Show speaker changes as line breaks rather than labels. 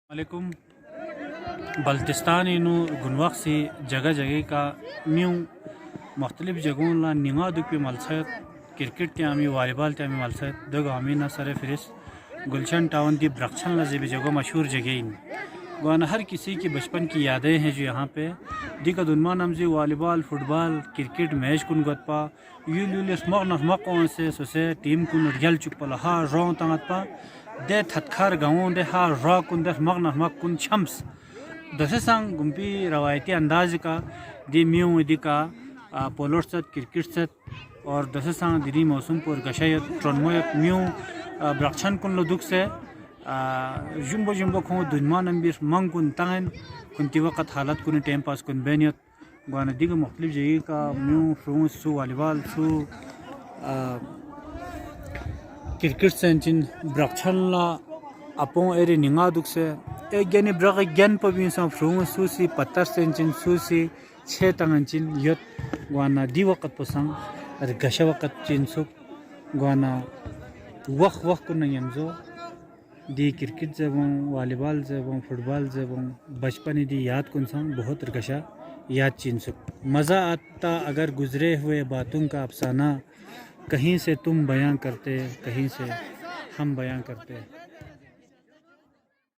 علیکم بلتستان انو گنوق سی جگہ جگہ کا نیو مختلف جگہوں لا نما دو پہ ملسد کرکٹ تیامی والی بال تیامی ملسد دو گامی نہ سر فرس گلشن ٹاؤن دی برکچھن لذیب جگہ مشہور جگہ گوانا ہر کسی کی بچپن کی یادیں ہیں جو یہاں پہ دی کا دنما نمزی والی بال فٹ بال کرکٹ میچ کن گت پا یولیس مغ نفمق سے سوسے ٹیم کن ریل چک پا لہا رون تنگت پا دے تھتکھار گاؤں دے ہا را کن دے مغ نفمق کن چھمس دسے سانگ گمپی روایتی انداز کا دی میوں دی کا پولوٹ ست کرکٹ ست اور دسے سانگ دی موسم پر گشایت ٹرنمویت میوں برکچھن کن لدک سے جنبو جنبو کھوں دنما نمبر منگ کن تنگن کنتی وقت حالت کن ٹیم پاس کن بینیت گوانا دیگر مختلف جگہ کا میوں فرون سو والی بال سو کرکٹ سنچن برکچھن لا اپون ایری نگا دک سے ایک گینی برق گین پا بینسان فرون سو سی پتر سنچن سو سی چھے تنگنچن یت گوانا دی وقت پسنگ ار گشا وقت چین سک گوانا وقت کن یمزو دی کرکٹ زبوں والی بال زبوں فٹ بال زبوں بچپن دی یاد کن سان بہت رکشا یاد چین سک مزہ آتا اگر گزرے ہوئے باتوں کا افسانہ کہیں سے تم بیان کرتے کہیں سے ہم بیان کرتے